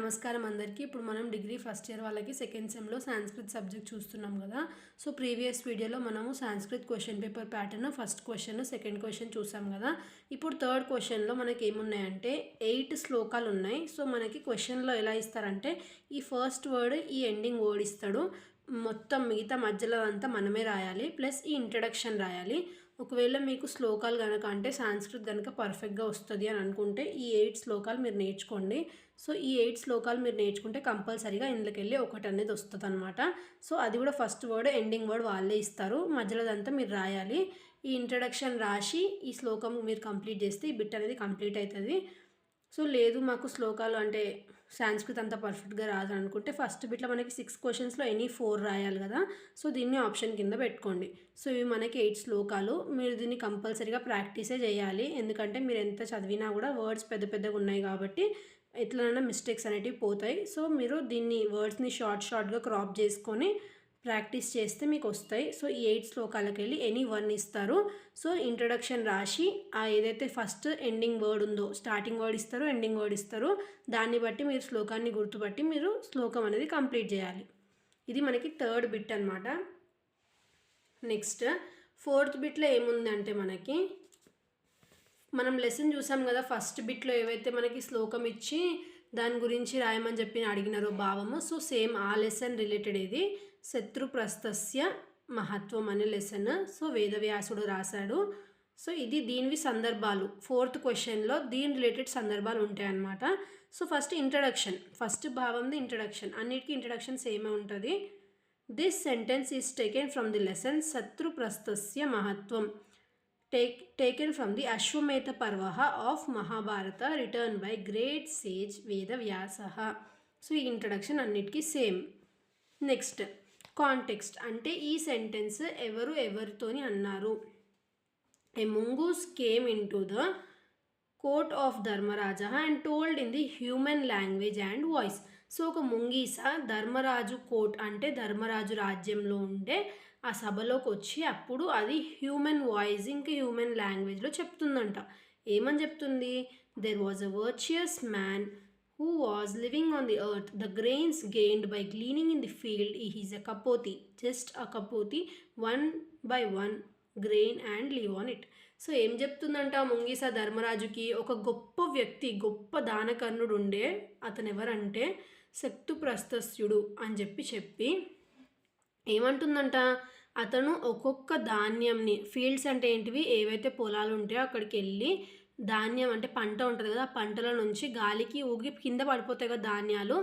నమస్కారం అందరికీ. ఇప్పుడు మనం డిగ్రీ ఫస్ట్ ఇయర్ వాళ్ళకి సెకండ్ సెమ్లో సాంస్క్రిట్ సబ్జెక్ట్ చూస్తున్నాం కదా. సో ప్రీవియస్ వీడియోలో మనము Sanskrit question paper pattern first question second question చూసాం కదా. ఇప్పుడు థర్డ్ క్వశ్చన్లో మనకి ఏమున్నాయంటే 8 శ్లోకాలు ఉన్నాయి. సో మనకి క్వశ్చన్లో ఎలా ఇస్తారంటే ఈ ఫస్ట్ వర్డ్ ఈ ఎండింగ్ వర్డ్ ఇస్తాడు, మొత్తం మిగతా మధ్యలో అంతా మనమే రాయాలి, ప్లస్ ఈ ఇంట్రడక్షన్ రాయాలి. ఒకవేళ మీకు శ్లోకాలు కనుక అంటే సాంస్క్రిట్ కనుక పర్ఫెక్ట్గా వస్తుంది అని అనుకుంటే ఈ 8 శ్లోకాలు మీరు నేర్చుకోండి. సో ఈ 8 శ్లోకాలు మీరు నేర్చుకుంటే కంపల్సరీగా ఇందులోకి వెళ్ళి ఒకటి అనేది వస్తుంది అనమాట. సో అది కూడా ఫస్ట్ వర్డ్ ఎండింగ్ వర్డ్ వాళ్ళే ఇస్తారు, మధ్యలోదంతా మీరు రాయాలి. ఈ ఇంట్రడక్షన్ రాసి ఈ శ్లోకం మీరు కంప్లీట్ చేస్తే ఈ బిట్ అనేది కంప్లీట్ అవుతుంది. సో లేదు మాకు శ్లోకాలు అంటే సాంస్క్రిట్ అంతా పర్ఫెక్ట్గా రాదు అనుకుంటే ఫస్ట్ బిట్లో మనకి 6 క్వశ్చన్స్లో ఎనీ 4 రాయాలి కదా. సో దీన్ని ఆప్షన్ కింద పెట్టుకోండి. సో ఇవి మనకి 8 శ్లోకాలు, మీరు దీన్ని కంపల్సరీగా ప్రాక్టీసే చేయాలి. ఎందుకంటే మీరు ఎంత చదివినా కూడా వర్డ్స్ పెద్ద పెద్దగా ఉన్నాయి కాబట్టి ఎట్లైనా మిస్టేక్స్ అనేటివి పోతాయి. సో మీరు దీన్ని వర్డ్స్ని షార్ట్గా క్రాప్ చేసుకొని ప్రాక్టీస్ చేస్తే మీకు వస్తాయి. సో ఈ 8 శ్లోకాలకు వెళ్ళి ఎనీ 1 ఇస్తారు. సో ఇంట్రడక్షన్ రాసి ఆ ఏదైతే ఫస్ట్ ఎండింగ్ వర్డ్ ఉందో, స్టార్టింగ్ వర్డ్ ఇస్తారు, ఎండింగ్ వర్డ్ ఇస్తారు, దాన్ని బట్టి మీరు శ్లోకాన్ని గుర్తుపట్టి మీరు శ్లోకం అనేది కంప్లీట్ చేయాలి. ఇది మనకి థర్డ్ బిట్ అనమాట. నెక్స్ట్ ఫోర్త్ బిట్లో ఏముందంటే మనకి మనం లెసన్ చూసాం కదా, ఫస్ట్ బిట్లో ఏవైతే మనకి శ్లోకం ఇచ్చి దాని గురించి రాయమని చెప్పి అడిగినారో భావము. సో సేమ్ ఆ లెసన్ రిలేటెడ్ ఇది శత్రుప్రస్థస్య మహత్వం అనే లెసన్. సో వేదవ్యాసుడు రాశాడు. సో ఇది దీనివి సందర్భాలు, ఫోర్త్ క్వశ్చన్లో దీని రిలేటెడ్ సందర్భాలు ఉంటాయన్నమాట. సో ఫస్ట్ ఇంట్రడక్షన్, ఫస్ట్ భావంది ఇంట్రడక్షన్, అన్నిటికీ ఇంట్రడక్షన్ సేమే ఉంటుంది. This sentence is taken from the lesson శత్రుప్రస్థస్య మహత్వం, taken from the Ashwamedha Parva of Mahabharata, written by great sage Vedavyasa. So ఈ ఇంట్రడక్షన్ అన్నిటికీ సేమ్. నెక్స్ట్ కాంటెక్స్ట్ అంటే ఈ సెంటెన్స్ ఎవరితోని అన్నారు. A mongoose came in to the court of Dharmaraja and told in the human language and voice. So ఒక ముంగీస Dharmaraju court అంటే ధర్మరాజు రాజ్యంలో ఉండే ఆ సభలోకి వచ్చి అప్పుడు అది హ్యూమన్ వాయిస్ ఇంకా హ్యూమన్ లాంగ్వేజ్లో చెప్తుందంట. ఏమని చెప్తుంది? There was a virtuous man who was living on the earth. The grains gained by gleaning in the field, he is a kapoti, just a kapoti, one by one grain and live on it. So ఏం చెప్తుందంట ముంగీస ధర్మరాజుకి, ఒక గొప్ప వ్యక్తి, గొప్ప దానకర్ణుడు ఉండే, అతను ఎవరంటే శక్తుప్రస్థస్యుడు అని చెప్పి ఏమంటుందంట, అతను ఒక్కొక్క ధాన్యంని, ఫీల్డ్స్ అంటే ఏంటివి, ఏవైతే పొలాలు ఉంటాయో అక్కడికి వెళ్ళి ధాన్యం అంటే పంట ఉంటుంది కదా, ఆ పంటల నుంచి గాలికి ఊగి కింద పడిపోతాయి కదా ధాన్యాలు,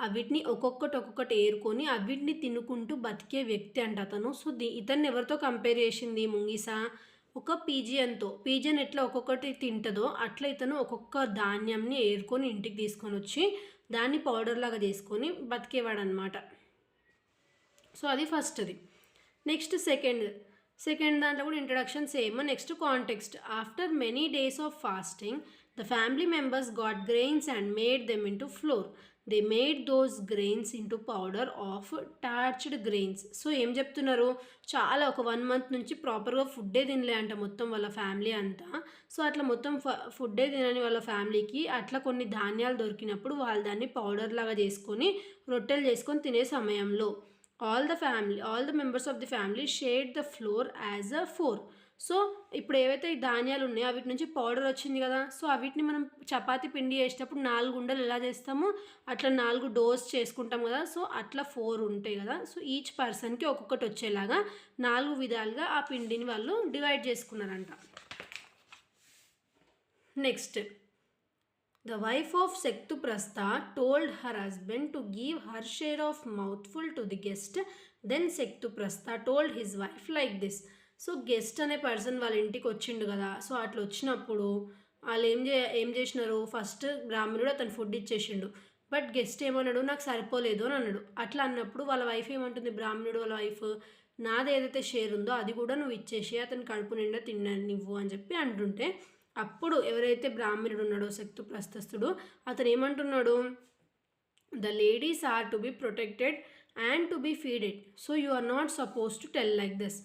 అవిటిని ఒక్కొక్కటి ఏరుకొని అవిటిని తినుకుంటూ బతికే వ్యక్తి అంట అతను. సో ఇతన్ని ఎవరితో కంపేర్ చేసింది ముంగీస? ఒక పీజియన్తో. పీజియన్ ఎట్లా ఒక్కొక్కటి తింటుందో అట్లా ఇతను ఒక్కొక్క ధాన్యంని ఏరుకొని ఇంటికి తీసుకొని వచ్చి దాన్ని పౌడర్ లాగా చేసుకొని బతికేవాడు అనమాట. సో అది ఫస్ట్ది. నెక్స్ట్ సెకండ్ దాంట్లో కూడా introduction same. Next context. After many days of fasting the family members got grains and made them into flour. They made those grains into powder of torched grains. So ఏం చెప్తున్నారు, చాలా ఒక 1 month నుంచి ప్రాపర్గా ఫుడ్డే తినలే అంట మొత్తం వాళ్ళ ఫ్యామిలీ అంతా. సో అట్లా మొత్తం ఫుడ్డే తినని వాళ్ళ ఫ్యామిలీకి అట్లా కొన్ని ధాన్యాలు దొరికినప్పుడు వాళ్ళు దాన్ని పౌడర్ లాగా చేసుకొని రొట్టెలు చేసుకొని తినే సమయంలో all the members of the family shared the floor as a 4. So ఇప్పుడు ఏవైతే ఈ ధాన్యాలు ఉన్నాయో వీటి నుంచి పౌడర్ వచ్చింది కదా, సో వీటిని మనం చపాతీ పిండి చేసేటప్పుడు 4 ఉండలు ఎలా చేస్తామో అట్లా 4 డోస్ చేసుకుంటాం కదా. సో అట్లా 4 ఉంటాయి కదా. సో ఈచ్ పర్సన్కి ఒక్కొక్కటి వచ్చేలాగా 4 విధాలుగా ఆ పిండిని వాళ్ళు డివైడ్ చేసుకున్నారంట. Next the wife of Sektuprastha told her husband to give her share of mouthful to the guest. Then Sektuprastha told his wife like this. So guest అనే పర్సన్ వాళ్ళ ఇంటికి వచ్చిండు కదా. సో అట్లా వచ్చినప్పుడు వాళ్ళు ఏం చేసినారు, ఫస్ట్ బ్రాహ్మణుడు అతను ఫుడ్ ఇచ్చేసిండు, బట్ గెస్ట్ ఏమన్నాడు, నాకు సరిపోలేదు అని అన్నాడు. అట్లా అన్నప్పుడు వాళ్ళ వైఫ్ ఏమంటుంది, బ్రాహ్మణుడు వాళ్ళ వైఫ్, నాది ఏదైతే షేర్ ఉందో అది కూడా నువ్వు ఇచ్చేసి అతను కడుపు నిండా తిన్నాను నువ్వు అని చెప్పి అంటుంటే అప్పుడు ఎవరైతే బ్రాహ్మణుడు ఉన్నాడో శక్తుప్రస్థస్థుడు అతను ఏమంటున్నాడు, the ladies are to be protected and to be feeded, so you are not suppose to tell like this.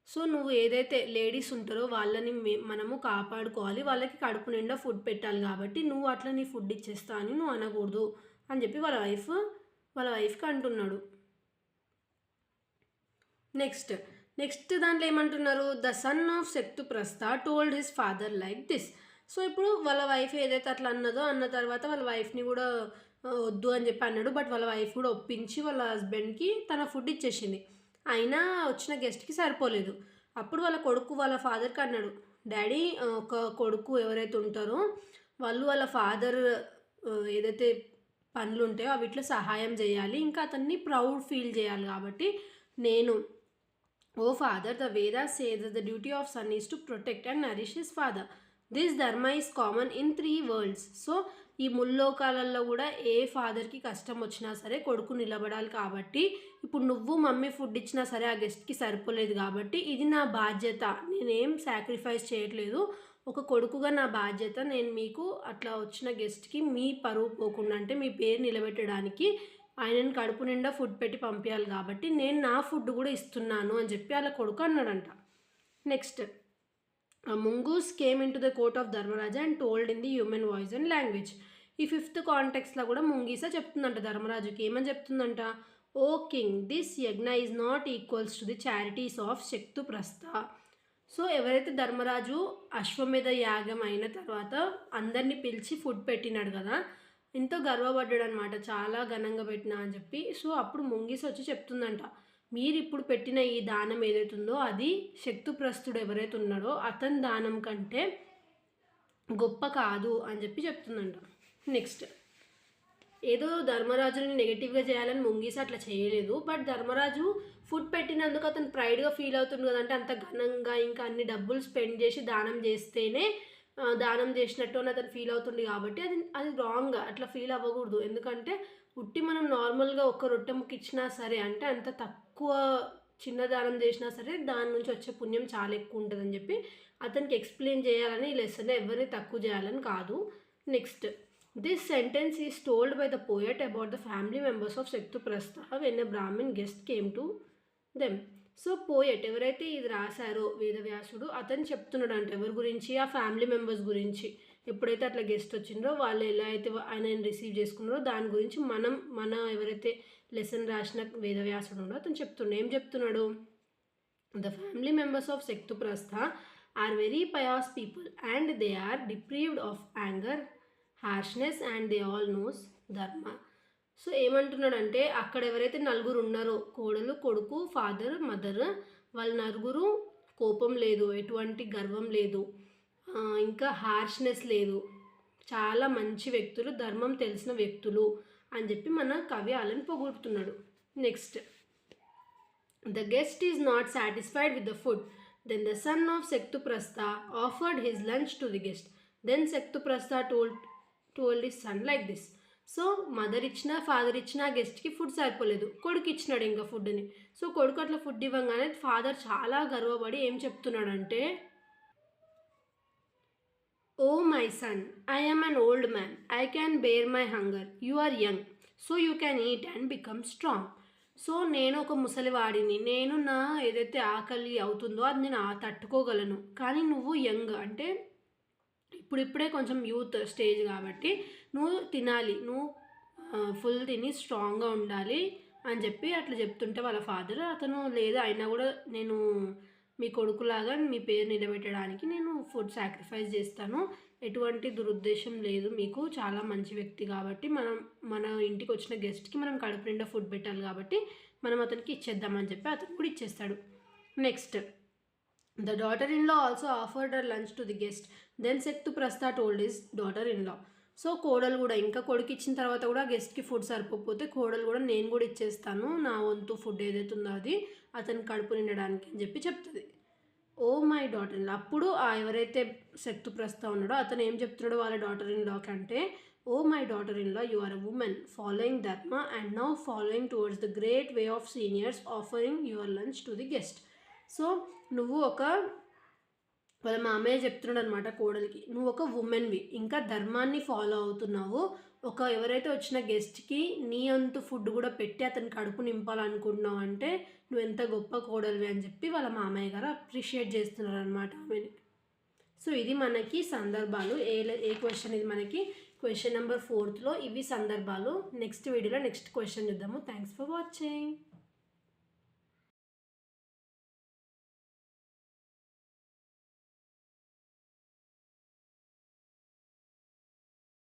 So నువ్వు ఏదైతే లేడీస్ ఉంటారో వాళ్ళని మనము కాపాడుకోవాలి, వాళ్ళకి కడుపు నిండా ఫుడ్ పెట్టాలి, కాబట్టి నువ్వు అట్లా నీ ఫుడ్ ఇచ్చేస్తా అని నువ్వు అనకూడదు అని చెప్పి వాళ్ళ వైఫ్కి అంటున్నాడు. నెక్స్ట్ దాంట్లో ఏమంటున్నారు, the son of Saktuprastha told his father like this. So ఇప్పుడు వాళ్ళ వైఫ్ ఏదైతే అట్లా అన్నదో అన్న తర్వాత వాళ్ళ వైఫ్ని కూడా వద్దు అని చెప్పి అన్నాడు. బట్ వాళ్ళ వైఫ్ కూడా ఒప్పించి వాళ్ళ హస్బెండ్కి తన ఫుడ్ ఇచ్చేసింది. అయినా వచ్చిన గెస్ట్కి సరిపోలేదు. అప్పుడు వాళ్ళ కొడుకు వాళ్ళ ఫాదర్కి అన్నాడు, డాడీ ఒక కొడుకు ఎవరైతే ఉంటారో వాళ్ళు వాళ్ళ ఫాదర్ ఏదైతే పనులు ఉంటాయో అవిట్లో సహాయం చేయాలి, ఇంకా అతన్ని ప్రౌడ్ ఫీల్ చేయాలి. కాబట్టి నేను, O father, the Vedas say that the duty of son is to protect and nourish his father. This dharma is common in 3 worlds. So ఈ ముల్లోకాలలో కూడా ఏ ఫాదర్కి కష్టం వచ్చినా సరే కొడుకు నిలబడాలి. కాబట్టి ఇప్పుడు నువ్వు మమ్మీ ఫుడ్ ఇచ్చినా సరే ఆ గెస్ట్కి సరిపోలేదు కాబట్టి ఇది నా బాధ్యత, నేనేం సాక్రిఫైస్ చేయట్లేదు, ఒక కొడుకుగా నా బాధ్యత, నేను మీకు అట్లా వచ్చిన గెస్ట్కి మీ పరువు పోకుండా అంటే మీ పేరు నిలబెట్టడానికి ఆయనని కడుపు నిండా ఫుడ్ పెట్టి పంపించాలి కాబట్టి నేను నా ఫుడ్ కూడా ఇస్తున్నాను అని చెప్పి వాళ్ళ కొడుకు అన్నాడంట. Next, mongoose came in to the court of Dharmaraja and told in the human voice and language. ఈ 5th కాంటెక్స్లో కూడా ముంగీసా చెప్తుందంట ధర్మరాజుకి. ఏమని చెప్తుందంట, O king, this yajna is not equals to the charities of Saktuprastha. So ఎవరైతే ధర్మరాజు అశ్వమేధ యాగం అయిన తర్వాత అందరినీ పిలిచి ఫుడ్ పెట్టినాడు కదా, ఎంతో గర్వపడ్డాడు అనమాట, చాలా ఘనంగా పెట్టినా అని చెప్పి. సో అప్పుడు ముంగీస వచ్చి చెప్తుందంట, మీరు ఇప్పుడు పెట్టిన ఈ దానం ఏదైతుందో అది శక్తుప్రస్థుడు ఎవరైతే ఉన్నాడో అతని దానం కంటే గొప్ప కాదు అని చెప్పి చెప్తుందంట. నెక్స్ట్, ఏదో ధర్మరాజుని నెగిటివ్గా చేయాలని ముంగీస అట్లా చేయలేదు. బట్ ధర్మరాజు ఫుడ్ పెట్టినందుకు అతను ప్రైడ్గా ఫీల్ అవుతుంది కదంటే, అంత ఘనంగా ఇంకా అన్ని డబ్బులు స్పెండ్ చేసి దానం చేస్తేనే దానం చేసినట్టు అని అతను ఫీల్ అవుతుంది. కాబట్టి అది రాంగ్, అట్లా ఫీల్ అవ్వకూడదు. ఎందుకంటే ఉట్టి మనం నార్మల్గా ఒక రొట్టె ముక్క ఇచ్చినా సరే, అంటే అంత తక్కువ చిన్న దానం చేసినా సరే దాని నుంచి వచ్చే పుణ్యం చాలా ఎక్కువ ఉంటుందని చెప్పి అతనికి ఎక్స్ప్లెయిన్ చేయాలని ఈ లెసన్, ఎవరిని తక్కువ చేయాలని కాదు. Next, this sentence is told by the poet about the family members of Saktuprastha when a Brahmin guest came to them. So poet ఎవరైతే ఇది రాశారో వేదవ్యాసుడు, అతను చెప్తున్నాడు అంటే ఎవరి గురించి, ఆ ఫ్యామిలీ మెంబర్స్ గురించి. ఎప్పుడైతే అట్లా గెస్ట్ వచ్చిందో వాళ్ళు ఎలా అయితే ఆయనని రిసీవ్ చేసుకున్నారో దాని గురించి మన ఎవరైతే లెసన్ రాసిన వేదవ్యాసుడు ఉండో అతను చెప్తున్నాడు. ఏం చెప్తున్నాడు, the family members of Saktuprastha are very pious people and they are deprived of anger, harshness and they all knows dharma. So ఏమంటున్నాడంటే అక్కడ ఎవరైతే నలుగురు ఉన్నారో, కోడలు, కొడుకు, ఫాదర్, మదర్, వాళ్ళ నలుగురు కోపం లేదు, ఎటువంటి గర్వం లేదు, ఇంకా హార్ష్నెస్ లేదు, చాలా మంచి వ్యక్తులు, ధర్మం తెలిసిన వ్యక్తులు అని చెప్పి మన కవి వాళ్ళని పొగుడుతున్నాడు. Next, the guest is not satisfied with the food, then the son of Saktuprastha offered his lunch to the guest, then Saktuprastha told his son like this. So mother ఇచ్చినా ఫాదర్ ఇచ్చినా గెస్ట్కి ఫుడ్ సరిపోలేదు, కొడుకు ఇచ్చినాడు ఇంకా ఫుడ్ని. సో కొడుకు అట్లా ఫుడ్ ఇవ్వగానే ఫాదర్ చాలా గర్వపడి ఏం చెప్తున్నాడంటే, oh my son, I am an old man, I can bear my hunger, you are young, so you can eat and become strong. So నేను ఒక ముసలివాడిని, నేను నా ఏదైతే ఆకలి అవుతుందో అది నేను తట్టుకోగలను, కానీ నువ్వు యంగ్ అంటే ఇప్పుడిప్పుడే కొంచెం యూత్ స్టేజ్ కాబట్టి నువ్వు తినాలి, నువ్వు ఫుల్ తిని స్ట్రాంగ్గా ఉండాలి అని చెప్పి అట్లా చెప్తుంటే వాళ్ళ ఫాదర్, అతను లేదు అయినా కూడా నేను మీ కొడుకులాగా మీ పేరు నిలబెట్టడానికి నేను ఫుడ్ సాక్రిఫైస్ చేస్తాను, ఎటువంటి దురుద్దేశం లేదు, మీకు చాలా మంచి వ్యక్తి కాబట్టి మన ఇంటికి వచ్చిన గెస్ట్కి మనం కడుపు నిండా ఫుడ్ పెట్టాలి కాబట్టి మనం అతనికి ఇచ్చేద్దామని చెప్పి అతను కూడా ఇచ్చేస్తాడు. Next, the daughter in law also offered her lunch to the guest, then Saktuprastha told his daughter in law. So కోడలు కూడా ఇంకా కొడుకు ఇచ్చిన తర్వాత కూడా గెస్ట్కి ఫుడ్ సరిపోతే కోడలు కూడా నేను కూడా ఇచ్చేస్తాను, నా వంతు ఫుడ్ ఏదైతే ఉందో అది అతను కడుపు నిండడానికి అని చెప్పి చెప్తుంది. Oh my daughter in law. అప్పుడు ఎవరైతే శక్తుప్రస్థ ఉన్నాడో అతను ఏం చెప్తున్నాడో వాళ్ళ డాటర్ ఇన్ లా కంటే, O my daughter in law, you are a woman following dharma and now following towards the great way of seniors offering your lunch to the guest. So నువ్వు వాళ్ళ మామయ్య చెప్తున్నాడు అనమాట కోడలికి, నువ్వు ఒక ఉమెన్వి, ఇంకా ధర్మాన్ని ఫాలో అవుతున్నావు, ఎవరైతే వచ్చిన గెస్ట్కి నీ అంతు ఫుడ్ కూడా పెట్టి అతని కడుపు నింపాలనుకుంటున్నావు అంటే నువ్వు ఎంత గొప్ప కోడలివి అని చెప్పి వాళ్ళ మామయ్య గారు అప్రిషియేట్ చేస్తున్నారు అనమాట ఆమెని. సో ఇది మనకి సందర్భాలు. ఏ క్వశ్చన్ ఇది మనకి క్వశ్చన్ నెంబర్ 4లో ఇవి సందర్భాలు. నెక్స్ట్ వీడియోలో నెక్స్ట్ క్వశ్చన్ చూద్దాము. Thanks for watching.